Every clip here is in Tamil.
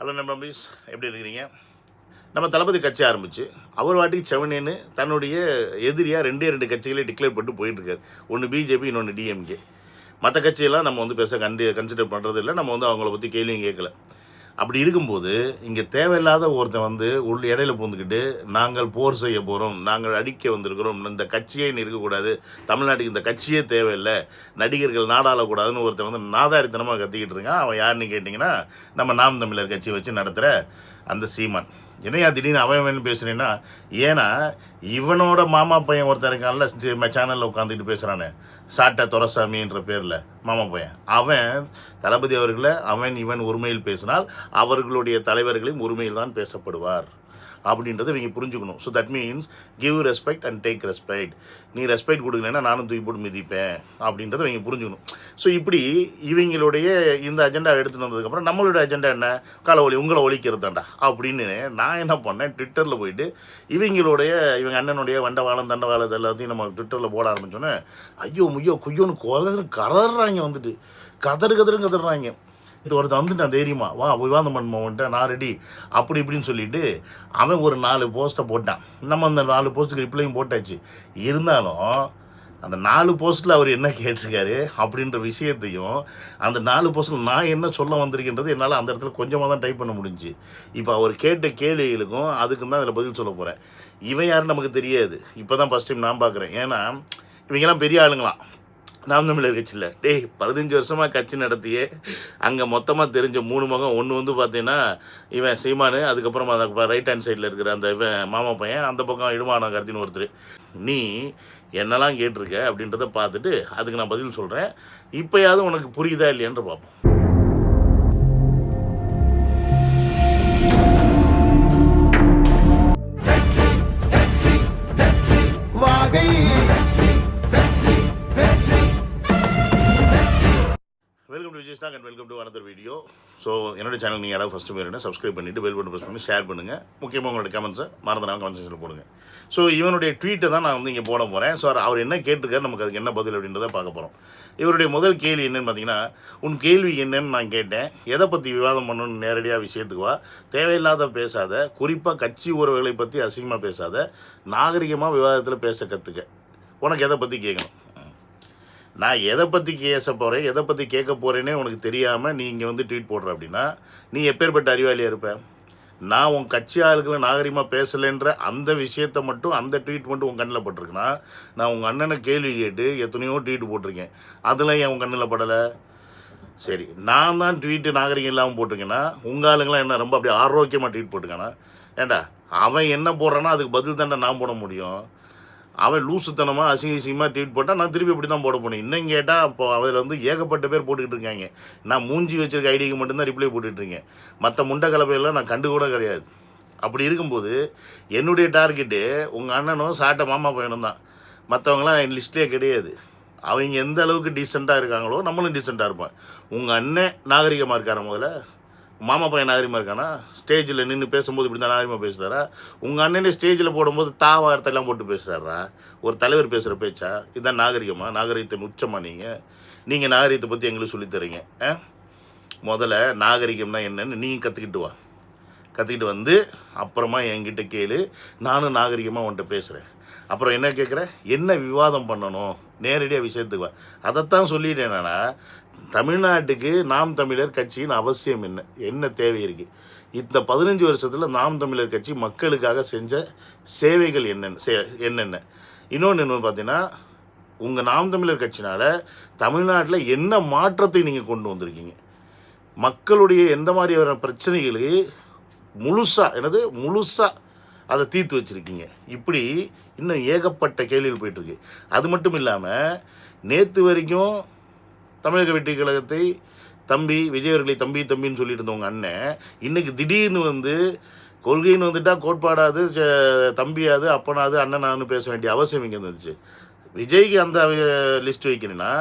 ஹலோ நம்பீஸ், எப்படி இருக்கிறீங்க? நம்ம தளபதி கட்சி ஆரம்பிச்சு அவர் வாட்டிக்கு செவனேன்னு தன்னுடைய எதிரியாக ரெண்டே கட்சிகளை டிக்ளேர் பண்ணிட்டு போயிட்டுருக்காரு. ஒன்று பிஜேபி, இன்னொன்று டிஎம்கே. மற்ற கட்சியெல்லாம் நம்ம பெருசாக கன்சிடர் பண்ணுறது இல்லை. நம்ம அவங்கள பற்றி கேள்வியும் கேட்கல. அப்படி இருக்கும்போது இங்கே தேவையில்லாத ஒருத்தன் உள்ள இடையில பூந்துக்கிட்டு நாங்கள் போர் செய்ய போகிறோம், நாங்கள் அடிக்க வந்திருக்கிறோம், இந்த கட்சியே இருக்கக்கூடாது, தமிழ்நாட்டுக்கு இந்த கட்சியே தேவையில்லை, நடிகர்கள் நாடாளக்கூடாதுன்னு ஒருத்தன் நாதாரித்தனமாக கத்திக்கிட்டு இருக்கான். அவன் யாருன்னு கேட்டிங்கன்னா நம்ம நாம் தமிழர் கட்சியை வச்சு நடத்துகிற அந்த சீமான். என்னையா திடீர்னு அவன் பேசுகிறேன்னா, ஏன்னா இவனோட மாமா பையன் ஒருத்தன் இருக்கான்ல சேனலில் உட்காந்துக்கிட்டு பேசுகிறானே, சாட்டை துரசாமின்ற பேரில் மாமா பையன், அவன் தளபதி அவர்களை இவன் உரிமையில் பேசினால் அவர்களுடைய தலைவர்களையும் உரிமையில் தான் பேசப்படுவார் அப்படின்றத இவங்க புரிஞ்சுக்கணும். So that means give respect and take respect. நீ ரெஸ்பெக்ட் கொடுக்கலன்னா நானும் தூக்கி போட்டு மிதிப்பேன் அப்படின்றத இவங்க புரிஞ்சுக்கணும். ஸோ இப்படி இவங்களுடைய இந்த அஜெண்டா எடுத்துகிட்டு வந்ததுக்கப்புறம் நம்மளோட அஜெண்டா என்ன, உங்களை ஒழிக்கிறது தாண்டா அப்படின்னு நான் என்ன பண்ணேன், ட்விட்டரில் போயிட்டு இவங்க அண்ணனுடைய வண்டவாளம் தண்டவாளம் எல்லாத்தையும் நம்ம ட்விட்டரில் போட ஆரம்பித்தோன்னே ஐயோ முய்யோ குய்யோன்னு கதறாங்க, கதறுறாங்க. இது ஒருத்தன் நான் தைரியமா வா விவாதம் பண்ணுவோன்ட்டு நான் ரெடி அப்படி இப்படின்னு சொல்லிட்டு அவன் ஒரு 4 போஸ்ட்டை போட்டான். நம்ம அந்த 4 போஸ்ட்டுக்கு ரிப்ளையும் போட்டாச்சு. இருந்தாலும் அந்த 4 போஸ்ட்டில் அவர் என்ன கேட்டிருக்காரு அப்படின்ற விஷயத்தையும் அந்த 4 போஸ்ட்டில் நான் என்ன சொல்ல வந்திருக்கின்றது என்னால் அந்த இடத்துல கொஞ்சமாக தான் டைப் பண்ண முடிஞ்சு. இப்போ அவர் கேட்ட கேள்விகளுக்கும் அதுக்கும் தான் அதில் பதில் சொல்ல போகிறேன். இவன் யாருன்னு நமக்கு தெரியாது, இப்போ தான் ஃபஸ்ட் டைம் நான் பார்க்குறேன். ஏன்னா இவங்கெல்லாம் பெரிய ஆளுங்களாம். நாம் தமிழர் கட்சியில் 15 வருஷமாக கட்சி நடத்தியே அங்கே மொத்தமாக தெரிஞ்ச 3 முகம். ஒன்று பார்த்தீங்கன்னா இவன் சீமானு, அதுக்கப்புறம் அந்த ரைட் ஹேண்ட் சைடில் இருக்கிற அந்த இவன் மாமா பையன், அந்த பக்கம் இடுமான கருத்தின்னு ஒருத்தர். நீ என்னெல்லாம் கேட்டிருக்க அப்படின்றத பார்த்துட்டு அதுக்கு நான் பதில் சொல்கிறேன். இப்போயாவது உனக்கு புரியுதா இல்லையான்ற பார்ப்போம். Welcome to Vijay stock and welcome to another video. So என்னோட சேனல் நீங்கள் யாராவது ஃபஸ்ட்டு வேணும்னா சப்ஸ்கிரைப் பண்ணிவிட்டு பெல் பட்டன் ப்ரெஸ் பண்ணி ஷேர் பண்ணுங்கள். முக்கியமாக உங்களோட கமெண்ட்ஸை மறந்துடாமல் கமெண்ட் செக்ஷனில் போடுங்க. ஸோ இவனுடைய ட்வீட்டை தான் நான் இங்கே போட போகிறேன். ஸோ அவர் என்ன கேட்டிருக்காரு, நமக்கு அதுக்கு என்ன பதில் அப்படின்றத பார்க்க போகிறோம். இவருடைய முதல் கேள்வி என்னன்னு பார்த்தீங்கன்னா, உன் கேள்வி என்னன்னு நான் கேட்டேன். எதை பற்றி விவாதம் பண்ணணும்னு நேரடியாக விஷயத்துக்கு வா, தேவையில்லாத பேசாத, குறிப்பாக கட்சி உறவுகளை பற்றி அசிங்கமாக பேசாத, நாகரிகமாக விவாதத்தில் பேச கற்றுக்க. உனக்கு எதை பற்றி கேட்கணும், நான் எதை பற்றி பேச போகிறேன், எதை பற்றி கேட்க போகிறேன்னே உனக்கு தெரியாமல் நீ இங்கே ட்வீட் போடுற அப்படின்னா நீ எப்பேற்பட்ட அறிவாளியாக இருப்பேன். நான் உன் கட்சி ஆளுகளை நாகரிகமாக பேசலைன்ற அந்த விஷயத்தை மட்டும், அந்த ட்வீட் மட்டும் உன் கண்ணில் பட்டிருக்குன்னா, நான் உங்கள் அண்ணனை கேள்வி கேட்டு எத்தனையோ ட்வீட் போட்டிருக்கேன், அதெல்லாம் ஏன் உன் கண்ணில் படலை? சரி, நான் தான் ட்வீட்டு நாகரிகம் இல்லாமல் போட்டிருக்கேன்னா உங்கள் ஆளுங்களாம் என்ன ரொம்ப அப்படி ஆரோக்கியமாக ட்வீட் போட்டிருக்கானா? ஏண்டா அவன் என்ன போடுறான்னா அதுக்கு பதில் தாண்டா நான் போட முடியும். அவன் லூசுத்தனமாக அசிங்கமாக ட்வீட் போட்டால் நான் திருப்பி இப்படி தான் போட போனேன். இன்னும் கேட்டால் அப்போ அதில் ஏகப்பட்ட பேர் போட்டுக்கிட்டு இருக்காங்க. நான் மூஞ்சி வச்சிருக்க ஐடிக்கு மட்டும்தான் ரிப்ளை போட்டுட்ருக்கேன். மற்ற முண்டை கலப்பையெல்லாம் நான் கண்டு கூட கிடையாது. அப்படி இருக்கும்போது என்னுடைய டார்கெட்டு உங்கள் அண்ணனும் சாட்டை மாமா பையனும் தான். மற்றவங்களாம் என் லிஸ்ட்லேயே கிடையாது. அவங்க எந்த அளவுக்கு டீசெண்டாக இருக்காங்களோ நம்மளும் டீசெண்டாக இருப்பேன். உங்கள் அண்ணன் நாகரிகமாக இருக்கார, முதல்ல மாமா பையன் நாகரிகமாக இருக்கானா? ஸ்டேஜில் நின்று பேசும்போது இப்படி தான் நாகரிகமாக பேசுகிறாரா? உங்கள் அண்ணனே ஸ்டேஜில் போடும்போது வார்த்தையெல்லாம் போட்டு பேசுகிறாரா? ஒரு தலைவர் பேசுகிற பேச்சா? இதுதான் நாகரிகமாக? நாகரிகத்தின் உச்சமாக நீங்கள் நாகரிகத்தை பற்றி எங்களுக்கு சொல்லித்தரீங்க. முதல்ல நாகரிகம்னா என்னன்னு நீங்கள் கற்றுக்கிட்டு வந்து அப்புறமா என்கிட்ட கேளு. நானும் நாகரிகமாக உன்கிட்ட பேசுகிறேன். அப்புறம் என்ன கேட்குற, என்ன விவாதம் பண்ணணும், நேரடியாக விஷயத்துக்கு வா. அதைத்தான் சொல்லிட்டேன். என்னன்னா தமிழ்நாட்டுக்கு நாம் தமிழர் கட்சியின் அவசியம் என்ன தேவை இருக்குது, இந்த 15 வருஷத்தில் நாம் தமிழர் கட்சி மக்களுக்காக செஞ்ச சேவைகள் என்னென்ன. இன்னொன்று பார்த்தீங்கன்னா, உங்கள் நாம் தமிழர் கட்சினால் தமிழ்நாட்டில் என்ன மாற்றத்தை நீங்கள் கொண்டு வந்திருக்கீங்க, மக்களுடைய எந்த மாதிரியான பிரச்சனைகளுக்கு முழுசாக அதை தீர்த்து வச்சுருக்கீங்க. இப்படி இன்னும் ஏகப்பட்ட கேள்விகள் போயிட்டுருக்கு. அது மட்டும் இல்லாமல் நேற்று வரைக்கும் தமிழக வெற்றி கழகத்தை விஜய் அவர்களை தம்பின்னு சொல்லிட்டு இருந்தவங்க அண்ணன் இன்னைக்கு திடீர்னு கொள்கைன்னு வந்துட்டால் கோட்பாடாது, தம்பியாது, அப்பனாது, அண்ணனான்னு பேச வேண்டிய அவசியம் இங்கே இருந்துச்சு. விஜய்க்கு அந்த லிஸ்ட் வைக்கணுன்னா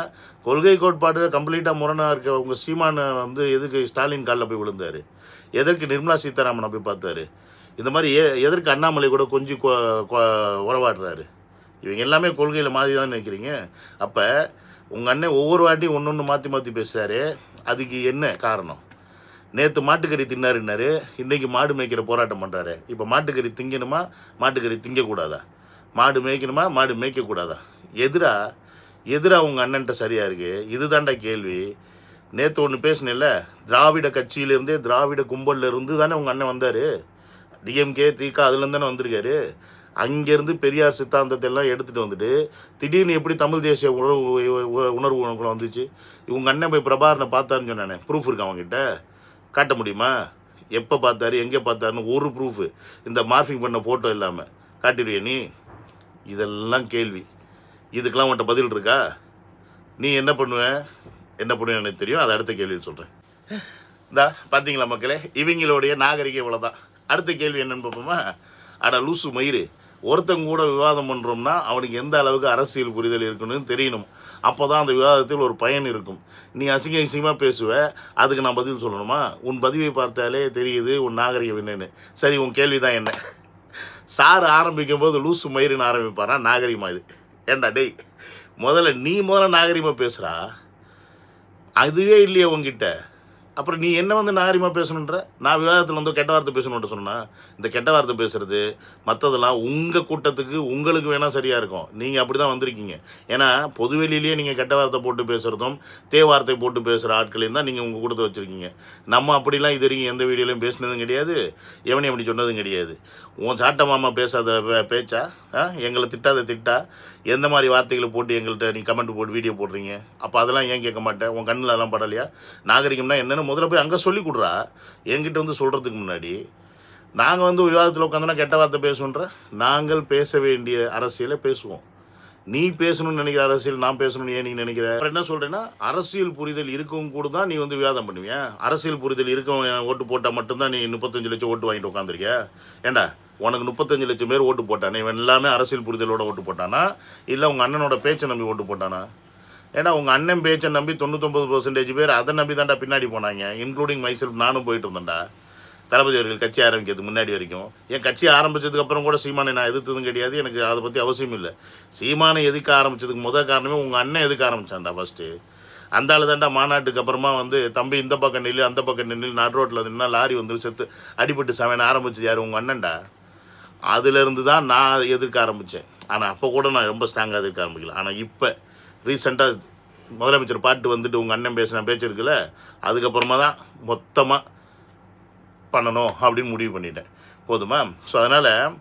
கொள்கை கோட்பாடு கம்ப்ளீட்டாக முரணாக இருக்க உங்கள் சீமானை எதுக்கு ஸ்டாலின் காலில் போய் விழுந்தார், எதற்கு நிர்மலா சீதாராமனை போய் பார்த்தாரு, இந்த மாதிரி எதற்கு அண்ணாமலை கூட கொஞ்சம் உறவாடுறாரு. இவங்க எல்லாமே கொள்கையில் மாதிரி தான் நினைக்கிறீங்க. அப்போ உங்கள் அண்ணன் ஒவ்வொரு வாட்டியும் ஒன்று மாற்றி பேசுகிறாரு. அதுக்கு என்ன காரணம்? நேற்று மாட்டுக்கறி தின்னாருன்னாரு, இன்றைக்கி மாடு மேய்க்கிற போராட்டம் பண்ணுறாரு. இப்போ மாட்டுக்கறி திங்கணுமா, மாட்டுக்கறி திங்கக்கூடாதா? மாடு மேய்க்கணுமா, மாடு மேய்க்கக்கூடாதா? எதிரா உங்கள் அண்ணன்ட்ட சரியாக இருக்குது. இதுதான்டா கேள்வி. நேற்று ஒன்று பேசினேன்ல, திராவிட கட்சியிலேருந்தே திராவிட கும்பலில் இருந்து தானே உங்கள் அண்ணன் வந்தார். டிஎம்கே திக அதுலேருந்து தானே வந்திருக்காரு. அங்கேருந்து பெரியார் சித்தாந்தத்தை எல்லாம் எடுத்துகிட்டு வந்துட்டு திடீர்னு எப்படி தமிழ் தேசிய உணர்வு உனக்குள்ள வந்துச்சு? இவங்க அண்ணன் போய் பிரபாகரனை பார்த்தாருன்னு சொன்னானே, ப்ரூஃப் இருக்கு அவங்ககிட்ட? காட்ட முடியுமா? எப்போ பார்த்தாரு, எங்கே பார்த்தாருன்னு ஒரு ப்ரூஃபு இந்த மார்ஃபிங் பண்ண ஃபோட்டோ இல்லாமல் காட்டிடுவிய நீ? இதெல்லாம் கேள்வி. இதுக்கெல்லாம் உன்கிட்ட பதில் இருக்கா? நீ என்ன பண்ணுவேன் எனக்கு தெரியும். அதை அடுத்த கேள்வியில் சொல்கிறேன். இந்தா பார்த்தீங்களா மக்களே, இவங்களுடைய நாகரிகம் இவ்வளோதான். அடுத்த கேள்வி என்னன்னு பார்ப்போமா? அட லூசு மயிறு, ஒருத்தங்க கூட விவாதம் பண்ணுறோம்னா அவனுக்கு எந்த அளவுக்கு அரசியல் புரிதல் இருக்குன்னு தெரியணும். அப்போ தான் அந்த விவாதத்தில் ஒரு பயன் இருக்கும். நீ அசிங்கமாக பேசுவ, அதுக்கு நான் பதில் சொல்லணுமா? உன் பதிவை பார்த்தாலே தெரியுது உன் நாகரிகம் என்னன்னு. சரி, உன் கேள்வி தான் என்ன? சார் ஆரம்பிக்கும் போது லூசு மயிருன்னு ஆரம்பிப்பாரா? நாகரிகமாக இது? ஏண்டா டேய், முதல்ல நாகரிகமாக பேசுகிறா. அதுவே இல்லையே உங்ககிட்ட. அப்புறம் நீ என்ன வந்து நாகரிகமாக பேசணுன்ற? நான் விவாதத்தில் வந்து கெட்ட வார்த்தை பேசணுன்ட்டு சொன்னேன். இந்த கெட்ட வார்த்தை பேசுகிறது மற்றதெல்லாம் உங்கள் கூட்டத்துக்கு உங்களுக்கு வேணால் சரியாக இருக்கும். நீங்கள் அப்படி தான் வந்திருக்கீங்க. ஏன்னா பொதுவெளியிலேயே நீங்கள் கெட்ட வார்த்தை போட்டு பேசுகிறதும் வார்த்தை போட்டு பேசுகிற ஆட்களையும் தான் நீங்கள் உங்கள் கூட்டத்தை வச்சுருக்கீங்க. நம்ம அப்படிலாம் இது வரைக்கும் எந்த வீடியோலையும் பேசினதும் கிடையாது, எவனையும் அப்படி சொன்னதும் கிடையாது. உன் சாட்ட மாமா பேசாத பேச்சா? எங்களை திட்டா எந்த மாதிரி வார்த்தைகளை போட்டு எங்கள்கிட்ட நீ கமெண்ட் போட்டு வீடியோ போடுறீங்க? அப்போ அதெல்லாம் ஏன் கேட்க மாட்டேன்? உன் கண்ணில் அதெல்லாம் படலையா? நாகரிகம்னா என்னென்னு முதல்ல போய் அங்கே சொல்லி கொடுறா. என்கிட்ட வந்து சொல்கிறதுக்கு முன்னாடி நாங்கள் வந்து விவாதத்தில் உட்காந்தோன்னா கெட்ட வார்த்தை பேசுன்ற. நாங்கள் பேச வேண்டிய அரசியலை பேசுவோம். நீ பேசணும்னு நினைக்கிற அரசியல் நான் பேசணும்னு ஏன் நீ நினைக்கிற? அப்புறம் என்ன சொல்கிறேன்னா, அரசியல் புரிதல் இருக்கவும் கூட தான் நீ வந்து விவாதம் பண்ணுவியா? அரசியல் புரிதல் இருக்கவன் ஓட்டு போட்டால் மட்டும்தான் நீ 35 லட்சம் ஓட்டு வாங்கிட்டு உட்காந்துருக்கியா? ஏண்டா, உனக்கு 35 லட்சம் பேர் ஓட்டு போட்டானே, இவன் எல்லாமே அரசியல் புரிதலோட ஓட்டு போட்டானா, இல்லை உங்கள் அண்ணனோட பேச்சை நம்பி ஓட்டு போட்டானா? ஏன்னா உங்கள் அண்ணன் பேச்சை நம்பி 99% பேர் அதை நம்பி தான்டா பின்னாடி போனாங்க, இன்க்ளூடிங் மைசெல்ஃப். நானும் போயிட்டு இருந்தேன்டா தளபதி அவர்கள் கட்சி ஆரம்பிக்கிறதுக்கு முன்னாடி வரைக்கும். என் கட்சி ஆரம்பித்ததுக்கப்புறம் கூட சீமானை நான் எதிர்த்ததும் கிடையாது. எனக்கு அதை பற்றி அவசியம் இல்லை. சீமானை எதுக்க ஆரம்பித்ததுக்கு முதல் காரணமே உங்கள் அண்ணன் எதுக்க ஆரம்பித்தான்டா ஃபஸ்ட்டு. அந்த ஆள் தான்டா மாநாட்டுக்கு அப்புறமா வந்து தம்பி இந்த பக்கம் நில்லு அந்த பக்கம் நின்று நடு ரோட்டில் நின்னா லாரி வந்து செத்து அடிபட்டு சமையனை ஆரம்பிச்சது யார்? உங்கள் அண்ணன்டா. அதுலேருந்து தான் நான் எதிர்க்க ஆரம்பித்தேன். ஆனால் அப்போ கூட நான் ரொம்ப ஸ்ட்ராங்காக எதிர்க்க ஆரம்பிக்கல. ஆனால் இப்போ ரீசெண்டாக முதலமைச்சர் பாட்டு வந்துட்டு உங்கள் அண்ணன் பேசின பேச்சு இருக்குல்ல, அதுக்கப்புறமா தான் மொத்தமாக பண்ணணும் அப்படின்னு முடிவு பண்ணிட்டேன். போதுமா? ஸோ அதனால்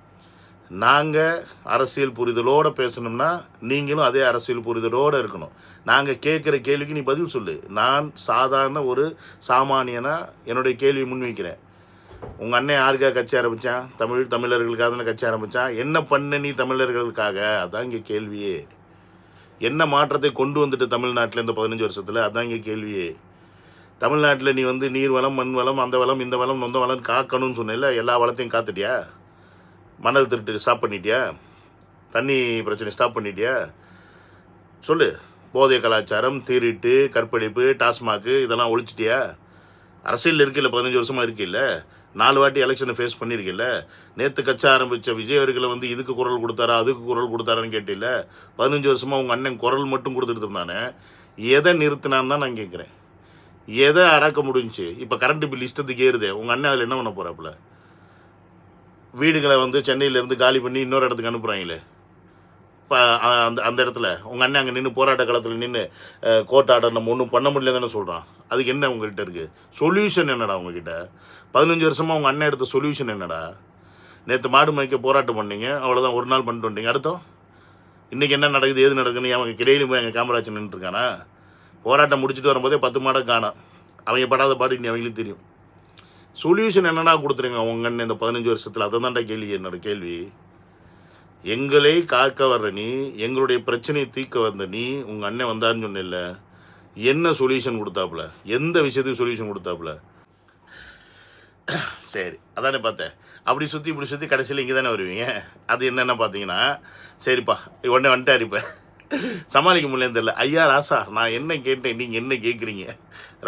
நாங்கள் அரசியல் புரிதலோடு பேசணும்னா நீங்களும் அதே அரசியல் புரிதலோடு இருக்கணும். நாங்கள் கேட்குற கேள்விக்கு நீ பதில் சொல்லு. நான் சாதாரண ஒரு சாமானியனாக என்னுடைய கேள்வியை முன்வைக்கிறேன். உங்கள் அண்ணன் யாருக்காக கட்சி ஆரம்பித்தான்? தமிழர்களுக்காக தானே கட்சி ஆரம்பித்தான். என்ன பண்ண நீ தமிழர்களுக்காக? அதான் இங்கே கேள்வியே. என்ன மாற்றத்தை கொண்டு வந்துட்டு தமிழ்நாட்டில் இந்த 15 வருஷத்தில்? அதான் இங்கே கேள்வியே. தமிழ்நாட்டில் நீ வந்து நீர் வளம், மண் வளம், அந்த வளம், இந்த வளம், நொந்த வளம் காக்கணும்னு சொன்னேன்ல, எல்லா வளத்தையும் காத்துட்டியா? மணல் திருட்டு ஸ்டாப் பண்ணிட்டியா? தண்ணி பிரச்சனை ஸ்டாப் பண்ணிட்டியா? சொல்லு. போதைய கலாச்சாரம், திருட்டு, கற்பழிப்பு, டாஸ்மாக்கு இதெல்லாம் ஒழிச்சிட்டியா? அரசியல் இருக்கில்ல, 15 வருஷமாக இருக்கில்ல, 4 வாட்டி எலெக்ஷனை ஃபேஸ் பண்ணியிருக்கில்ல. நேற்று கட்சி ஆரம்பித்த விஜய் அவர்களை வந்து இதுக்கு குரல் கொடுத்தாரா அதுக்கு குரல் கொடுத்தாரான்னு கேட்டில்ல. 15 வருஷமாக உங்கள் அண்ணன் குரல் மட்டும் கொடுத்துட்டு இருந்தானே, எதை நிறுத்தினான்னு தான் நான் கேட்குறேன். எதை அடக்க முடிஞ்சு? இப்போ கரண்ட் பில் இஷ்டத்துக்கு ஏறுதே. உங்கள் அண்ணன் அதில் என்ன பண்ண போகிறாப்புல? வீடுகளை வந்து சென்னையிலேருந்து காலி பண்ணி இன்னொரு இடத்துக்கு அனுப்புகிறாங்களே. இப்போ அந்த இடத்துல உங்கள் அண்ணன் அங்கே நின்று போராட்ட காலத்தில் நின்று கோர்ட் ஆர்டர் நம்ம ஒன்றும் பண்ண முடியல தானே சொல்கிறான். அதுக்கு என்ன உங்கள்கிட்ட இருக்குது? சொல்யூஷன் என்னடா உங்ககிட்ட? 15 வருஷமாக உங்கள் அண்ணன் எடுத்த சொல்யூஷன் என்னடா? நேற்று மாடு மேய்க்க போராட்டம் பண்ணீங்க, அவ்வளோதான், ஒரு நாள் பண்ணிட்டு வந்தீங்க. அடுத்தோம் இன்றைக்கி என்ன நடக்குது ஏது நடக்குதுன்னு அவங்க கிடையிலும் போய் எங்கள் காமராஜ் நின்றுருக்கானா? போராட்டம் முடிச்சுட்டு வரும்போதே 10 மாடை காணாம். அவங்க படாத பாடு இன்னும் அவங்களுக்கு தெரியும். சொல்யூஷன் என்னடா கொடுத்துருங்க உங்கள் அண்ணன் இந்த 15 வருஷத்தில்? அதை தான்டா கேள்வி. என்னோட கேள்வி, எங்களை காக்க வர்ற நீ, எங்களுடைய பிரச்சனையை தீர்க்க வந்த நீ, உங்கள் அண்ணன் வந்தாருன்னு சொன்ன, என்ன சொல்யூஷன் கொடுத்தாப்புல? எந்த விஷயத்துக்கு சொல்யூஷன் கொடுத்தாப்புல? சரி, அதானே பார்த்தேன். அப்படி சுற்றி இப்படி சுற்றி கடைசியில் இங்கே தானே வருவீங்க. அது என்னென்ன பார்த்தீங்கன்னா, சரிப்பா உடனே வந்துட்டார். இப்போ சமாளிக்க முடியலன்னு தெரியல. ஐயா ராசா, நான் என்ன கேட்டேன், நீங்கள் என்ன கேட்குறீங்க?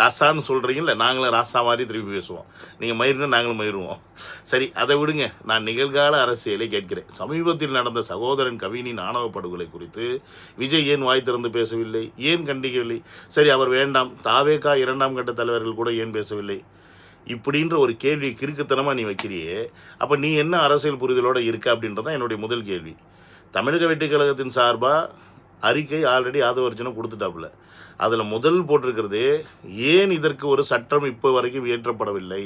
ராசான்னு சொல்கிறீங்கள, நாங்களும் ராசா மாதிரி திருப்பி பேசுவோம். நீங்கள் மயிருன்னா நாங்களும் மயிருவோம். சரி, அதை விடுங்க. நான் நிகழ்கால அரசியலை கேட்கிறேன். சமீபத்தில் நடந்த சகோதரன் கவினின் ஆணவ படுகொலை குறித்து விஜய் ஏன் வாய் திறந்து பேசவில்லை? ஏன் கண்டிக்கவில்லை? சரி, அவர் வேண்டாம். தாவேகா 2ஆம் கட்ட தலைவர்கள் கூட ஏன் பேசவில்லை? இப்படின்ற ஒரு கேள்வி கிறுக்குத்தனமாக நீ வைக்கிறியே, அப்போ நீ என்ன அரசியல் புரிதலோடு இருக்க அப்படின்றதான் என்னுடைய முதல் கேள்வி. தமிழக வெற்றிக் கழகத்தின் சார்பாக அறிக்கை ஆல்ரெடி ஆதவர்ஜனம் கொடுத்துட்டாப்புல. அதில் முதல் போட்டிருக்கிறது, ஏன் இதற்கு ஒரு சட்டம் இப்போ வரைக்கும் இயற்றப்படவில்லை,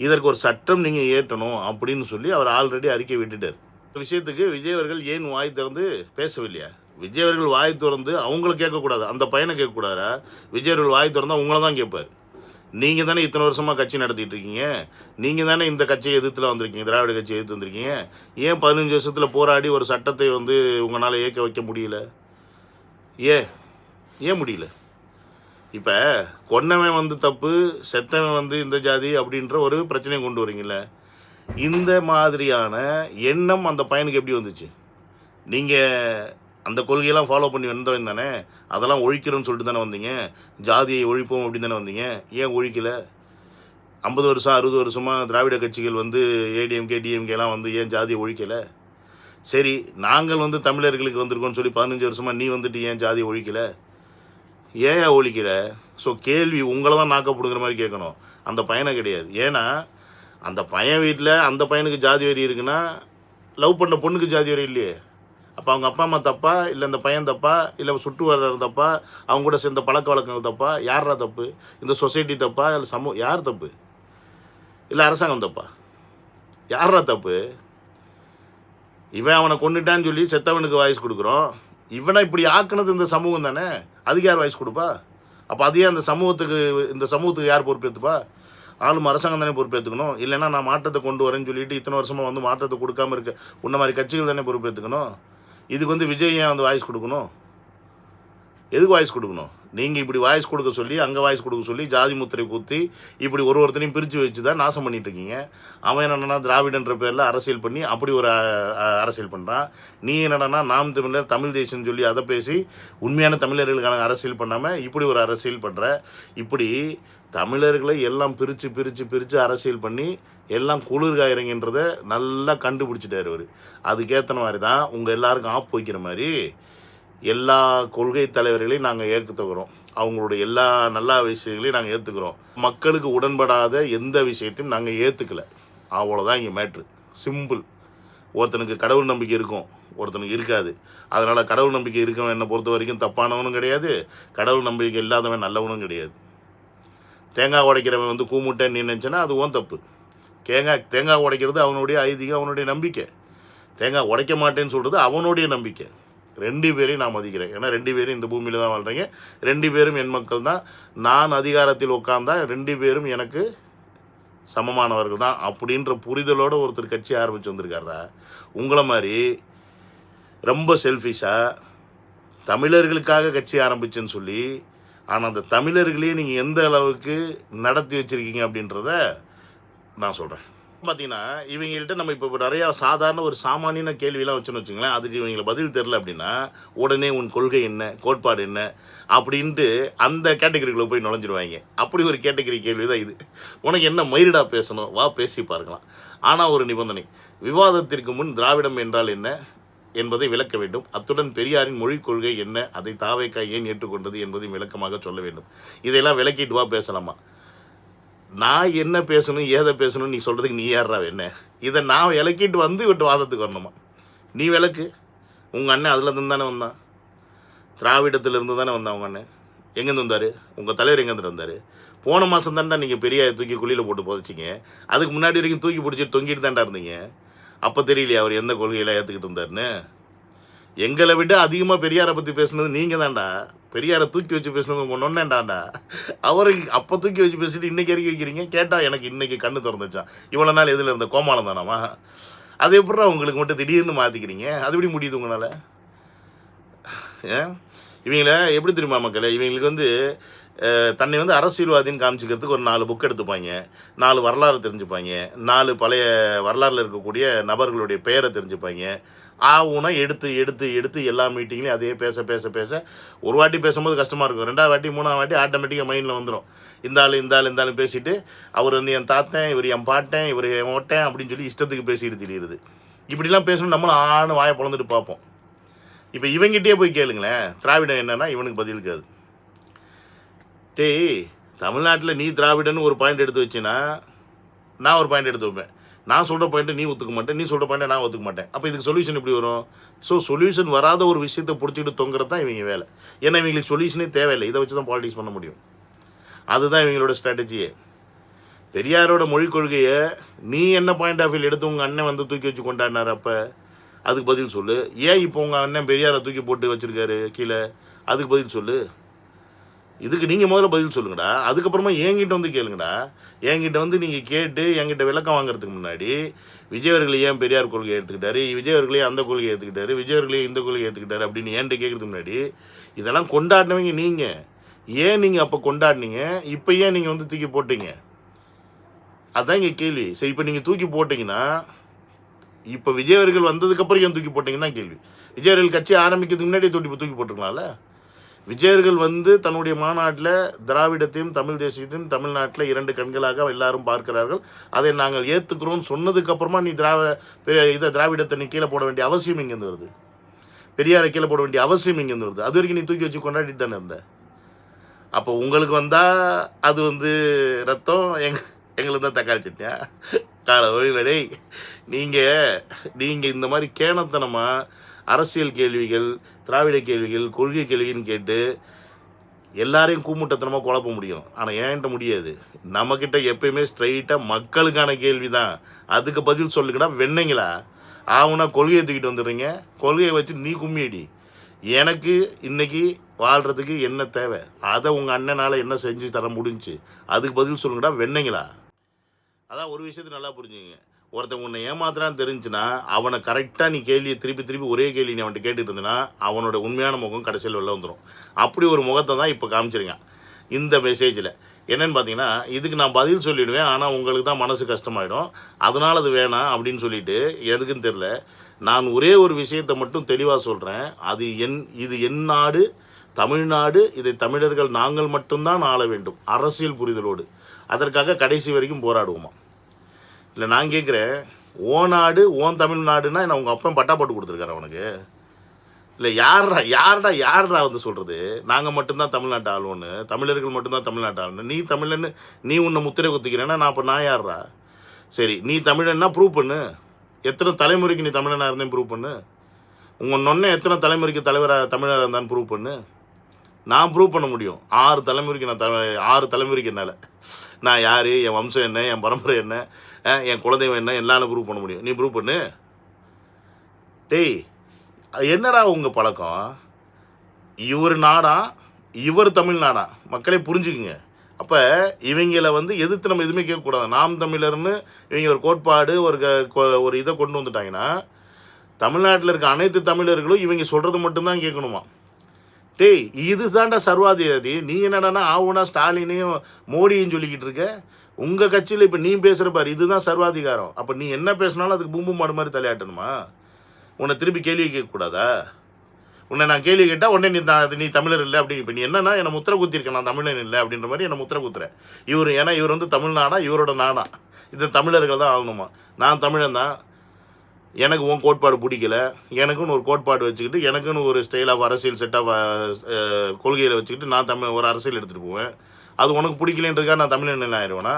இதற்கு ஒரு சட்டம் நீங்கள் இயற்றணும் அப்படின்னு சொல்லி அவர் ஆல்ரெடி அறிக்கை விட்டுட்டார். இந்த விஷயத்துக்கு விஜய் அவர்கள் ஏன் வாய் திறந்து பேசவில்லையா? விஜய் அவர்கள் வாய் திறந்து அவங்கள கேட்கக்கூடாது, அந்த பையனை கேட்கக்கூடாதா? விஜய் அவர்கள் வாய் திறந்து அவங்கள தான் கேட்பார். நீங்கள் தானே இத்தனை வருஷமாக கட்சி நடத்திட்டு இருக்கீங்க, நீங்கள் தானே இந்த கட்சியை எதிர்த்துல வந்திருக்கீங்க, திராவிட கட்சியை எதிர்த்து வந்திருக்கீங்க. ஏன் 15 வருஷத்தில் போராடி ஒரு சட்டத்தை உங்களால் இயக்க வைக்க முடியல? ஏன் முடியல? இப்போ கொன்னவன் தப்பு, செத்தவன் இந்த ஜாதி அப்படின்ற ஒரு பிரச்சனையை கொண்டு வரீங்கள. இந்த மாதிரியான எண்ணம் அந்த பையனுக்கு எப்படி வந்துச்சு? நீங்கள் அந்த கொள்கையெல்லாம் ஃபாலோ பண்ணி வந்தவன் தானே, அதெல்லாம் ஒழிக்கிறோன்னு சொல்லிட்டு தானே வந்தீங்க, ஜாதியை ஒழிப்போம் அப்படின்னு தானே வந்தீங்க. ஏன் ஒழிக்கலை? 50 வருஷம் 60 வருஷமாக திராவிட கட்சிகள் ஏடிஎம்கே டிஎம்கேலாம் ஏன் ஜாதியை ஒழிக்கலை? சரி, நாங்கள் தமிழர்களுக்கு வந்திருக்கோன்னு சொல்லி 15 வருஷமாக நீ ஏன் ஜாதியை ஒழிக்கலை? ஏன் ஒழிக்கலை? ஸோ கேள்வி உங்களை தான் நாக்கப்படுங்கிற மாதிரி கேட்கணும், அந்த பையனை கிடையாது. ஏன்னா அந்த பையன் வீட்டில் அந்த பையனுக்கு ஜாதி வரி இருக்குன்னா லவ் பண்ண பொண்ணுக்கு ஜாதி வரி இல்லையே. அப்போ அவங்க அப்பா அம்மா தப்பா, இல்லை இந்த பையன் தப்பா, இல்லை சுட்டு வர்றது தப்பா, அவங்க கூட சேர்ந்த பழக்க வழக்கங்கள் தப்பா? யாரா தப்பு? இந்த சொசைட்டி தப்பா, இல்லை யார் தப்பு? இல்லை அரசாங்கம் தப்பா? யாரா தப்பு? இவன் அவனை கொண்டுட்டான்னு சொல்லி செத்தவனுக்கு வாய்ஸ் கொடுக்குறோம். இவனை இப்படி ஆக்குனது இந்த சமூகம் தானே, அதுக்கு யார் வாய்ஸ் கொடுப்பா? அப்போ அதையே இந்த சமூகத்துக்கு யார் பொறுப்பேற்றுப்பா? ஆளும் அரசாங்கம் தானே பொறுப்பேற்றுக்கணும். இல்லைன்னா நான் மாற்றத்தை கொண்டு வரேன்னு சொல்லிட்டு இத்தனை வருஷமாக மாற்றத்தை கொடுக்காம இருக்க உன்ன மாதிரி கட்சிகள் தானே பொறுப்பேற்றுக்கணும். இதுக்கு விஜய் ஏன் வாய்ஸ் கொடுக்கணும்? எதுக்கு வாய்ஸ் கொடுக்கணும்? நீங்கள் இப்படி வாய்ஸ் கொடுக்க சொல்லி, அங்கே வாய்ஸ் கொடுக்க சொல்லி, ஜாதி முத்திரை குத்தி இப்படி ஒருத்தனையும் பிரித்து வச்சு தான் நாசம் பண்ணிட்டு இருக்கீங்க. அவன் என்னென்னா திராவிடன்ற பேரில் அரசியல் பண்ணி அப்படி ஒரு அரசியல் பண்ணுறான். நீ என்னென்னா நாம் தமிழர், தமிழ் தேசம்னு சொல்லி அதை பேசி உண்மையான தமிழர்களுக்கான அரசியல் பண்ணாமல் இப்படி ஒரு அரசியல் பண்ணுற. இப்படி தமிழர்களை எல்லாம் பிரித்து அரசியல் பண்ணி எல்லாம் குளிர்காயிறங்கன்றதை நல்லா கண்டுபிடிச்சிட்டார் அவர். அதுக்கேற்ற மாதிரி தான் உங்கள் எல்லாருக்கும் ஆப் வைக்கிற மாதிரி எல்லா கொள்கை தலைவர்களையும் நாங்கள் ஏற்றுக்கிறோம், அவங்களுடைய எல்லா நல்ல விஷயங்களையும் நாங்கள் ஏற்றுக்கிறோம். மக்களுக்கு உடன்படாத எந்த விஷயத்தையும் நாங்கள் ஏற்றுக்கலை. அவ்வளோதான் இங்கே மேட்ரு, சிம்பிள். ஒருத்தனுக்கு கடவுள் நம்பிக்கை இருக்கும், ஒருத்தனுக்கு இருக்காது. அதனால் கடவுள் நம்பிக்கை இருக்கவன் என்னை பொறுத்த வரைக்கும் தப்பானவனும் கிடையாது, கடவுள் நம்பிக்கை இல்லாதவன் நல்லவனும் கிடையாது. தேங்காய் உடைக்கிறவன் கூமுட்டேன்னு நீ நினச்சேன்னா அது ஓன் தப்பு. தேங்காய் உடைக்கிறது அவனுடைய ஐதீகம், அவனுடைய நம்பிக்கை. தேங்காய் உடைக்க மாட்டேன்னு சொல்கிறது அவனுடைய நம்பிக்கை. 2 பேரையும் நான் மதிக்கிறேன். ஏன்னா 2 பேரும் இந்த பூமியில் தான் வாழ்கிறீங்க, 2 பேரும் என் மக்கள் தான். நான் அதிகாரத்தில் உட்காந்தா 2 பேரும் எனக்கு சமமானவர்கள் தான் அப்படின்ற புரிதலோடு ஒருத்தர் கட்சி ஆரம்பித்து வந்திருக்காரா? உங்களை மாதிரி ரொம்ப செல்ஃபிஷாக தமிழர்களுக்காக கட்சி ஆரம்பிச்சுன்னு சொல்லி, ஆனால் அந்த தமிழர்களையே நீங்கள் எந்த அளவுக்கு நடத்தி வச்சுருக்கீங்க அப்படின்றத நான் சொல்கிறேன். பார்த்தீங்கன்னா இவங்கள்ட்ட நம்ம இப்போ நிறையா சாதாரண ஒரு சாமானியன கேள்வியெல்லாம் வச்சுன்னு வச்சுங்களேன், அதுக்கு இவங்களை பதில் தெரில அப்படின்னா உடனே உன் கொள்கை என்ன, கோட்பாடு என்ன அப்படின்ட்டு அந்த கேட்டகரிக்குள்ளே போய் நுழைஞ்சிருவாங்க. அப்படி ஒரு கேட்டகரி கேள்வி தான் இது. உனக்கு என்ன மயிரிடா பேசணும், வா பேசி பார்க்கலாம். ஆனால் ஒரு நிபந்தனை, விவாதத்திற்கு முன் திராவிடம் என்றால் என்ன என்பதை விளக்க வேண்டும். அத்துடன் பெரியாரின் மொழிக் கொள்கை என்ன, அதை தாவேக்கா ஏன் ஏற்றுக்கொண்டது என்பதையும் விளக்கமாக சொல்ல வேண்டும். இதையெல்லாம் விளக்கிட்டு வா பேசலாமா? நான் என்ன பேசணும், ஏதை பேசணும் நீ சொல்கிறதுக்கு நீ யாரா என்ன? இதை நான் விளக்கிட்டு விட்டு வாதத்துக்கு வரணுமா? நீ விளக்கு. உங்கள் அண்ணன் அதுலேருந்து தானே வந்தான், திராவிடத்துலேருந்து தானே வந்தான். உங்கள் அண்ணன் எங்கேருந்து வந்தார்? உங்கள் தலைவர் எங்கேருந்து வந்தார்? போன மாதம் தாண்டா நீங்கள் பெரியாரை தூக்கி குழியில் போட்டு புதைச்சிங்க. அதுக்கு முன்னாடி வரைக்கும் தூக்கி பிடிச்சிட்டு தொங்கிட்டு தாண்டா இருந்தீங்க. அப்போ தெரியலையா அவர் எந்த கொள்கையெல்லாம் ஏற்றுக்கிட்டு இருந்தாருன்னு? எங்களை விட அதிகமாக பெரியாரை பற்றி பேசுனது நீங்கள் தான்டா. பெரியாரை தூக்கி வச்சு பேசுனது உங்கள் நொன்னேண்டாண்டா. அவருக்கு அப்போ தூக்கி வச்சு பேசிட்டு இன்றைக்கி இறக்கி வைக்கிறீங்க. கேட்டால் எனக்கு இன்றைக்கி கண்ணு திறந்துச்சான். இவ்வளோ நாள் எதில் இருந்த கோமாளம் தானாமா? அது எப்படா உங்களுக்கு மட்டும் திடீர்னு மாற்றிக்கிறீங்க? அது எப்படி முடியுது உங்களால்? இவங்கள எப்படி தெரியுமா மக்களே, இவங்களுக்கு தன்னை அரசியல்வாதின்னு காமிச்சிக்கிறதுக்கு ஒரு 4 புக் எடுத்துப்பாங்க, 4 வரலாறு தெரிஞ்சுப்பாங்க, 4 பழைய வரலாறில் இருக்கக்கூடிய நபர்களுடைய பெயரை தெரிஞ்சுப்பாங்க. ஆவுனா எடுத்து எடுத்து எடுத்து எல்லா மீட்டிங்லையும் அதே பேச பேச பேச ஒரு வாட்டி பேசும்போது கஷ்டமாக இருக்கும், 2ஆவது வாட்டி 3ஆவது வாட்டி ஆட்டோமேட்டிக்காக மைண்டில் வந்துடும். இந்த ஆள் பேசிட்டு அவர் என் தாத்தன், இவர் என் பாட்டேன், இவர் என் ஓட்டேன் அப்படின்னு சொல்லி இஷ்டத்துக்கு பேசிட்டு தெரியுது. இப்படிலாம் பேசணும் நம்மளும் ஆணு வாயை பிளந்துட்டு பார்ப்போம். இப்போ இவங்கிட்டே போய் கேளுங்களேன், திராவிடம் என்னன்னா இவனுக்கு பதில் இருக்காது. டேய், தமிழ்நாட்டில் நீ திராவிடன்னு ஒரு பாயிண்ட் எடுத்து வச்சின்னா நான் ஒரு பாயிண்ட் எடுத்து வைப்பேன். நான் சொல்கிற பாயிண்ட்டை நீ ஒத்துக்க மாட்டேன், நீ சொல்கிற பாயிண்ட்டை நான் ஒத்துக்க மாட்டேன். அப்போ இதுக்கு சொல்யூஷன் எப்படி வரும்? ஸோ சொல்யூஷன் வராத ஒரு விஷயத்தை பிடிச்சிட்டு தொங்குறது தான் இவங்க வேலை. ஏன்னா இவங்களுக்கு சொல்யூஷனே தேவையில்லை, இதை வச்சு தான் பாலிடிக்ஸ் பண்ண முடியும். அதுதான் இவங்களோட ஸ்ட்ராட்டஜியே. பெரியாரோட மொழிக் கொள்கையை நீ என்ன பாயிண்ட் ஆஃப் வியூ எடுத்து உங்கள் அண்ணன் வந்து தூக்கி வச்சு கொண்டாடினார், அப்போ அதுக்கு பதில் சொல்லு. ஏன் இப்போ உங்கள் அண்ணன் பெரியாரை தூக்கி போட்டு வச்சுருக்காரு கீழே, அதுக்கு பதில் சொல்லு. இதுக்கு நீங்கள் முதல்ல பதில் சொல்லுங்கடா, அதுக்கப்புறமா என்கிட்ட வந்து கேளுங்கடா. என்கிட்ட வந்து நீங்கள் கேட்டு என்கிட்ட விளக்கம் வாங்குறதுக்கு முன்னாடி விஜய் அவர்கள் ஏன் பெரியார் கொள்கையை எடுத்துக்கிட்டாரு, விஜய் அவர்களே அந்த கொள்கையை ஏற்றுக்கிட்டாரு, விஜய் அவர்களே இந்த கொள்கையை ஏற்றுக்கிட்டாரு அப்படின்னு என்கிட்ட கேட்குறதுக்கு முன்னாடி இதெல்லாம் கொண்டாடினவங்க நீங்கள். ஏன் நீங்கள் அப்போ கொண்டாடினீங்க, இப்போ ஏன் நீங்கள் வந்து தூக்கி போட்டீங்க? அதுதான் இங்கே கேள்வி. சரி, இப்போ நீங்கள் தூக்கி போட்டிங்கன்னா இப்போ விஜய் அவர்கள் வந்ததுக்கப்புறம் ஏன் தூக்கி போட்டிங்கன்னா கேள்வி. விஜய் அவர்கள் கட்சி ஆரம்பிக்கிறதுக்கு முன்னாடி தூக்கி போட்டிருக்கலாம்ல. விஜயர்கள் வந்து தன்னுடைய மாநாட்டில் திராவிடத்தையும் தமிழ் தேசியத்தையும் தமிழ்நாட்டில் 2 கண்களாக எல்லாரும் பார்க்கிறார்கள், அதை நாங்கள் ஏற்றுக்கிறோம் சொன்னதுக்கப்புறமா நீ திராவிடத்தை நீ கீழே போட வேண்டிய அவசியம் இங்கேருந்து வருது, பெரியாரை கீழே போட வேண்டிய அவசியம் இங்கேருந்து வருது. அது வரைக்கும் நீ தூக்கி வச்சு கொண்டாடிட்டு தானே இருந்த. அப்போ உங்களுக்கு வந்தால் அது வந்து ரத்தம், எங்களுக்கு தான் தக்காளி சட்னியா கால வழிவடை. நீங்கள் இந்த மாதிரி கேணத்தனமாக அரசியல் கேள்விகள், திராவிட கேள்விகள், கொள்கை கேள்வின்னு கேட்டு எல்லாரையும் கூமுட்டத்தனமாக குழப்ப முடியும். ஆனால் ஏன்ட்ட முடியாது. நம்மக்கிட்ட எப்பயுமே ஸ்ட்ரைட்டாக மக்களுக்கான கேள்வி தான். அதுக்கு பதில் சொல்லுங்கடா வெண்ணைங்களா. ஆகுனா கொள்கையை தூக்கிட்டு வந்துடுறீங்க, கொள்கையை வச்சு நீ கும்மியடி. எனக்கு இன்னைக்கு வாழ்கிறதுக்கு என்ன தேவை, அதை உங்கள் அண்ணனால் என்ன செஞ்சு தர முடிஞ்சு, அதுக்கு பதில் சொல்லுங்கடா வெண்ணைங்களா. அதான் ஒரு விஷயத்தை நல்லா புரிஞ்சுங்க. ஒருத்தன் உன்னை ஏமாத்துறான்னு தெரிஞ்சுன்னா அவனை கரெக்டாக நீ கேள்வியை திருப்பி ஒரே கேள்வி நீ அவன்கிட்ட கேட்டுட்டு இருந்தனா அவனோட உண்மையான முகம் கடைசியில் வெளில வந்துடும். அப்படி ஒரு முகத்தை தான் இப்போ காமிச்சிருங்க இந்த மெசேஜில். என்னென்னு பார்த்தீங்கன்னா, இதுக்கு நான் பதில் சொல்லிவிடுவேன், ஆனால் உங்களுக்கு தான் மனசு கஷ்டமாயிடும், அதனால் அது வேணாம் அப்படின்னு சொல்லிட்டு எதுக்குன்னு தெரில. நான் ஒரே ஒரு விஷயத்தை மட்டும் தெளிவாக சொல்கிறேன். இது என் நாடு, தமிழ்நாடு, இதை தமிழர்கள் நாங்கள் மட்டும்தான் ஆள வேண்டும், அரசியல் புரிதலோடு. அதற்காக கடைசி வரைக்கும் போராடுவோமா. இல்லை நான் கேட்குறேன், ஓ நாடு ஓன் தமிழ்நாடுன்னா என்ன உங்கள் அப்பன் பட்டா போட்டு கொடுத்துருக்காரு அவனுக்கு? இல்லை யார்டா வந்து சொல்கிறது நாங்கள் மட்டும்தான் தமிழ்நாட்டு ஆளுன்னு, தமிழர்கள் மட்டும்தான் தமிழ்நாட்டு ஆளுன்னு? நீ தமிழன்னு நீ உன்னை முத்திரை குத்திக்கிறேன்னா நான் யார்ரா? சரி, நீ தமிழன்னா ப்ரூவ் பண்ணு. எத்தனை தலைமுறைக்கு நீ தமிழனாக இருந்தேன் ப்ரூவ் பண்ணு. உங்கள் நொன்னை எத்தனை தலைமுறைக்கு தமிழராக இருந்தான்னு ப்ரூவ் பண்ணு. நான் ப்ரூவ் பண்ண முடியும். 6 தலைமுறைக்கு 6 தலைமுறைக்கு என்னால் நான் யார், என் வம்சம் என்ன, என் பரம்பரை என்ன, என் குலதெய்வம் என்ன, எல்லாம் ப்ரூவ் பண்ண முடியும். நீ ப்ரூவ் பண்ணு. டேய், என்னடா உங்கள் பழக்கம்? இவர் நாடா, இவர் தமிழ்நாடா? மக்களே புரிஞ்சுக்குங்க. அப்போ இவங்களை வந்து எதிர்த்து நம்ம எதுவுமே கேட்கக்கூடாது. நாம் தமிழர்னு இவங்க ஒரு கோட்பாடு ஒரு இதை கொண்டு வந்துட்டாங்கன்னா தமிழ்நாட்டில் இருக்க அனைத்து தமிழர்களும் இவங்க சொல்கிறது மட்டும்தான் கேட்கணுமா? டேய், இது தாண்டா சர்வாதிகாரி. நீ என்னடானா ஆவுனா ஸ்டாலினையும் மோடியும் சொல்லிக்கிட்டு இருக்க. உங்கள் கட்சியில் இப்போ நீ பேசுகிற பாரு, இதுதான் சர்வாதிகாரம். அப்போ நீ என்ன பேசினாலும் அதுக்கு பூம்பு மாடு மாதிரி தலையாட்டணுமா? உன்னை திருப்பி கேள்வி கேட்கக்கூடாதா? உன்னை நான் கேள்வி கேட்டால் உடனே நீ தமிழர் இல்லை அப்படின்னு. இப்போ நீ என்னன்னா என்னை முத்திரை குத்திருக்கேன், நான் தமிழன் இல்லை அப்படின்ற மாதிரி என்னை முத்திரை குத்துறேன். ஏன்னா இவர் வந்து தமிழ்நாடா, இவரோட நாடா, இது தமிழர்கள் தான் ஆகணுமா? நான் தமிழன் தான், எனக்கு உன் கோட்பாடு பிடிக்கல, எனக்குன்னு ஒரு கோட்பாடு வச்சுக்கிட்டு, எனக்குன்னு ஒரு ஸ்டைல் ஆஃப் அரசியல் செட் ஆஃப் கொள்கையில் வச்சுக்கிட்டு நான் ஒரு அரசியல் எடுத்துகிட்டு போவேன். அது உனக்கு பிடிக்கலன்றதுக்காக நான் தமிழன் ஆயிடுவேனா?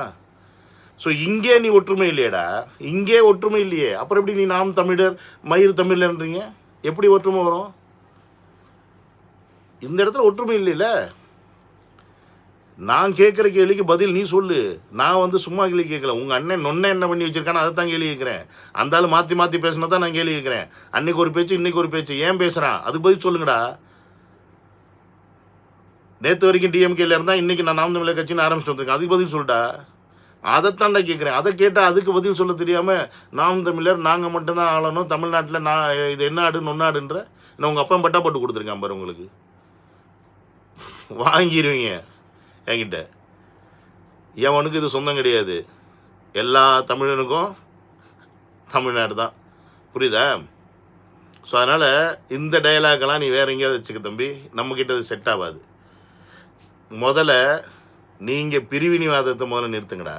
ஸோ இங்கே நீ ஒற்றுமை இல்லையடா, இங்கே ஒற்றுமை இல்லையே, அப்புறம் எப்படி நீ நாம் தமிழர் மயிர் தமிழர்ன்றீங்க? எப்படி ஒற்றுமை வரும்? இந்த இடத்துல ஒற்றுமை இல்லைல்ல. நான் கேட்குற கேள்விக்கு பதில் நீ சொல்லு. நான் வந்து சும்மா கேள்வி கேட்கல. உங்கள் அண்ணன் நொன்னை என்ன பண்ணி வச்சிருக்கான்னு அதை தான் கேள்வி கேட்குறேன். அந்த ஆள் மாற்றி பேசினா தான் நான் கேள்வி கேட்குறேன். அன்னைக்கு ஒரு பேச்சு, இன்னைக்கு ஒரு பேச்சு, ஏன் பேசுகிறான் அதுக்கு பதில் சொல்லுங்கடா. நேற்று வரைக்கும் டிஎம்கேல இருந்தால் இன்றைக்கி நான் நாம் தமிழர் கட்சின்னு ஆரம்பிச்சுட்டு வந்திருக்கேன், அதுக்கு பதில் சொல்லிட்டா. அதைத்தாண்டா கேட்குறேன். அதை கேட்டால் அதுக்கு பதில் சொல்ல தெரியாமல் நாம் தமிழர் நாங்கள் மட்டும்தான் ஆளணும், தமிழ்நாட்டில் நான் இது என்ன ஆடு நொன்னாடுன்ற நான் உங்கள் அப்பா பட்டா போட்டு கொடுத்துருக்கேன் பாரு. உங்களுக்கு வாங்கிடுவீங்க என்கிட்ட. எவனுக்கு இது சொந்தம் கிடையாது, எல்லா தமிழனுக்கும் தமிழ்நாடு தான். புரியுதா? ஸோ அதனால் இந்த டயலாகெல்லாம் நீ வேறு எங்கேயாவது வச்சுக்க தம்பி, நம்மக்கிட்ட அது செட் ஆகாது. முதல்ல நீங்கள் பிரிவினைவாதத்தை முதல்ல நிறுத்துங்கடா.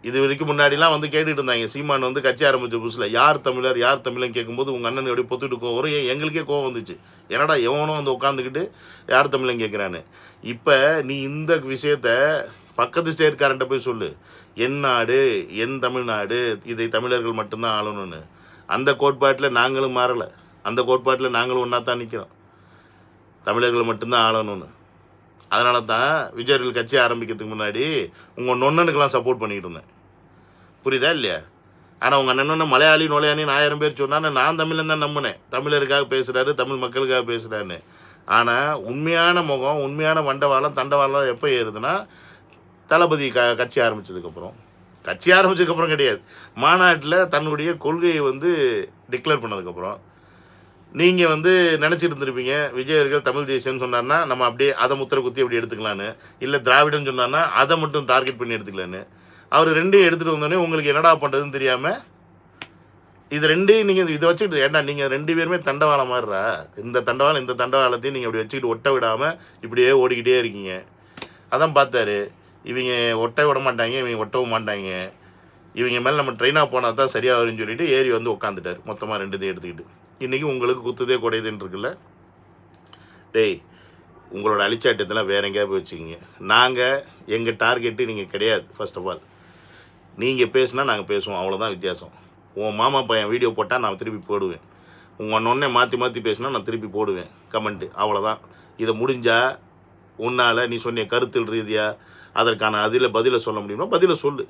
இது வரைக்கும் முன்னாடிலாம் வந்து கேட்டுட்டு இருந்தாங்க. சீமான் வந்து கட்சி ஆரம்பித்த புதுசில் யார் தமிழர் யார் தமிழன் கேட்கும்போது உங்கள் அண்ணன் எப்படி பொத்துட்டு கோவம் வரும். எங்களுக்கே கோவம் வந்துச்சு. என்னடா எவனும் வந்து உட்காந்துக்கிட்டு யார் தமிழன் கேட்குறான்னு. இப்போ நீ இந்த விஷயத்த பக்கத்து ஸ்டேட்காரன்ட்ட போய் சொல்லு. என் நாடு என் தமிழ்நாடு, இதை தமிழர்கள் மட்டும்தான் ஆளணும்னு. அந்த கோட்பாட்டில் நாங்களும் மாறலை. அந்த கோட்பாட்டில் நாங்களும் ஒன்றா தான் நிற்கிறோம். தமிழர்கள் மட்டும்தான் ஆளணும்னு. அதனால தான் விஜயர்கள் கட்சி ஆரம்பிக்கிறதுக்கு முன்னாடி உங்கள் நொண்ணனுக்கெல்லாம் சப்போர்ட் பண்ணிக்கிட்டு இருந்தேன். புரியுதா இல்லையா? ஆனால் உங்கள் அண்ணன் மலையாளி நொலையாளின்னு 1000 பேர் சொன்னான்னு நான் தமிழன் தான் நம்பினேன். தமிழருக்காக பேசுகிறாரு, தமிழ் மக்களுக்காக பேசுகிறாருன்னு. ஆனால் உண்மையான முகம், உண்மையான வண்டவாளம் தண்டவாளம் எப்போ ஏறுதுன்னா தளபதி கட்சி ஆரம்பித்ததுக்கப்புறம். கட்சி ஆரம்பித்ததுக்கப்புறம் கிடையாது, மாநாட்டில் தன்னுடைய கொள்கையை வந்து டிக்ளேர் பண்ணதுக்கப்புறம். நீங்கள் வந்து நினச்சிட்டு இருந்திருப்பீங்க விஜயர்கள் தமிழ் தேசியம்னு சொன்னார்னா நம்ம அப்படியே அதை முத்திரை குத்தி அப்படி எடுத்துக்கலான்னு, இல்லை திராவிடன்னு சொன்னார்னா அதை மட்டும் டார்கெட் பண்ணி எடுத்துக்கலான்னு. அவர் ரெண்டையும் எடுத்துகிட்டு வந்தோடனே உங்களுக்கு என்னடா பண்ணுறதுன்னு தெரியாமல் இது ரெண்டையும் நீங்கள் இதை வச்சுக்கிட்டு ஏன்டா நீங்கள் 2 பேருமே தண்டவாளம் மாதிரிடா. இந்த தண்டவாளத்தையும் நீங்கள் அப்படி வச்சுக்கிட்டு ஒட்ட விடாமல் இப்படியே ஓடிக்கிட்டே இருக்கீங்க. அதான் பார்த்தாரு, இவங்க ஒட்ட விட மாட்டாங்க, இவங்க ஒட்டவும் மாட்டாங்க, இவங்க மேலே நம்ம ட்ரெயினாக போனால் தான் சரியாக வரும்னு சொல்லிட்டு ஏறி வந்து உட்காந்துட்டார் மொத்தமாக 2 எடுத்துக்கிட்டு. இன்றைக்கி உங்களுக்கு குத்துதே குடையுதுன்னு இருக்குல்ல. டேய், உங்களோட அழிச்சாட்டத்தெல்லாம் வேறு எங்கேயா போய் வச்சுக்கிங்க. நாங்கள் எங்கள் டார்கெட்டு நீங்கள் கிடையாது. ஃபர்ஸ்ட் ஆஃப் ஆல் நீங்கள் பேசுனா நாங்கள் பேசுவோம், அவ்வளோதான் வித்தியாசம். உன் மாமா பையன் வீடியோ போட்டால் நான் திருப்பி போடுவேன். உங்கள் அண்ணனே மாற்றி பேசுனா நான் திருப்பி போடுவேன் கமெண்ட்டு, அவ்வளோதான். இதை முடிஞ்சால் உன்னால் நீ சொன்னிய கருத்தில் ரீதியாக அதற்கான பதிலை சொல்ல முடியுமா பதிலை சொல்லு.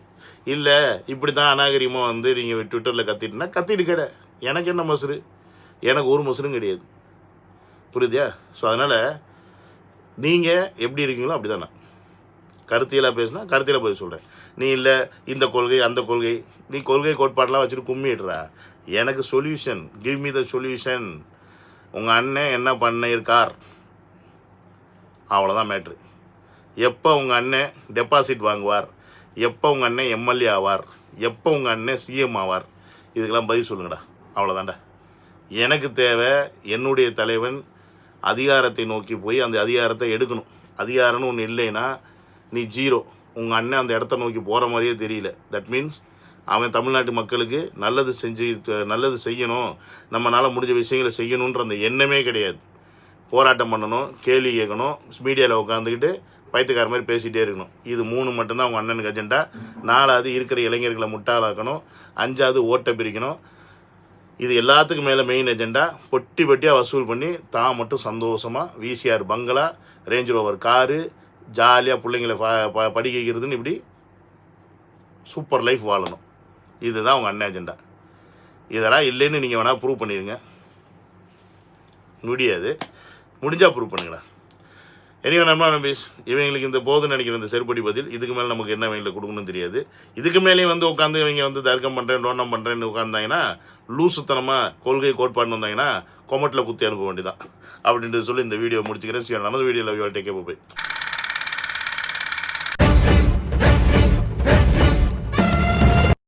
இல்லை இப்படி தான் அநாகரிகமாக வந்து நீங்கள் ட்விட்டரில் கத்திட்டுனா கத்திட்டு கடை. எனக்கு என்ன மசுறு? எனக்கு ஒரு மசுரும் கிடையாது. புரியுதா? ஸோ அதனால் நீங்கள் எப்படி இருக்கீங்களோ அப்படி தான். நான் கருத்தியலாக பேசுனா கருத்தியலாக பதில் சொல்கிறேன். நீ இல்லை இந்த கொள்கை அந்த கொள்கை, நீ கொள்கை கோட்பாடெலாம் வச்சுட்டு கும்மிடுறா. எனக்கு solution, give me the solution. உங்கள் அண்ணன் என்ன பண்ணியிருக்கார், அவ்வளோதான் மேட்ரு. எப்போ உங்கள் அண்ணன் டெபாசிட் வாங்குவார், எப்போ உங்கள் அண்ணன் எம்எல்ஏ ஆவார், எப்போ உங்கள் அண்ணன் சிஎம் ஆவார், இதுக்கெல்லாம் பதில் சொல்லுங்கடா. அவ்வளோதான்டா. எனக்கு தேவை என்னுடைய தலைவன் அதிகாரத்தை நோக்கி போய் அந்த அதிகாரத்தை எடுக்கணும். அதிகாரம்னு ஒன்று இல்லைன்னா நீ ஜீரோ. உங்கள் அண்ணன் அந்த இடத்த நோக்கி போகிற மாதிரியே தெரியல. தட் மீன்ஸ் அவன் தமிழ்நாட்டு மக்களுக்கு நல்லது செய்யணும், நம்மளால் முடிஞ்ச விஷயங்களை செய்யணுன்ற அந்த எண்ணமே கிடையாது. போராட்டம் பண்ணணும், கேள்வி கேட்கணும், மீடியாவில் உட்காந்துக்கிட்டு பைத்தியக்கார மாதிரி பேசிகிட்டே இருக்கணும். இது 3 மட்டும்தான் அவங்க அண்ணனுக்கு அஜெண்டா. 4வது இருக்கிற இளைஞர்களை முட்டாளாக்கணும், 5வது ஓட்டை பிரிக்கணும். இது எல்லாத்துக்கும் மேலே மெயின் அஜெண்டா. பொட்டியாக வசூல் பண்ணி தான் மட்டும் சந்தோஷமாக VCR பங்களா, ரேஞ்ச் ரோவர் காரு, ஜாலியாக பிள்ளைங்களை படிக்க வைக்கிறதுன்னு இப்படி சூப்பர் லைஃப் வாழணும். இதுதான் அவங்க அண்ணன் அஜெண்டா. இதெல்லாம் இல்லைன்னு நீங்கள் வேணால் ப்ரூவ் பண்ணிடுங்க. முடியாது, முடிஞ்சால் ப்ரூவ் பண்ணுங்களா. எனிவே நம்பீஸ், இவங்களுக்கு இந்த போதுன்னு நினைக்கிற இந்த செருப்படி பதில். இதுக்கு மேலே நமக்கு என்ன வகையில் கொடுக்கணும்னு தெரியாது. இதுக்கு மேலேயும் வந்து உட்காந்து இவங்க வந்து தர்க்கம் பண்ணுறேன் டோனம் பண்ணுறேன்னு உட்காந்தாங்கன்னா, லூசுத்தனமாக கொள்கை கோட்பாடுன்னு வந்தாங்கன்னா கொமட்டில் குத்தி அனுப்ப வேண்டியதான் அப்படின்ட்டு சொல்லி இந்த வீடியோ முடிச்சுக்கிறேன். நமது வீடியோவில் டேக் கேர்.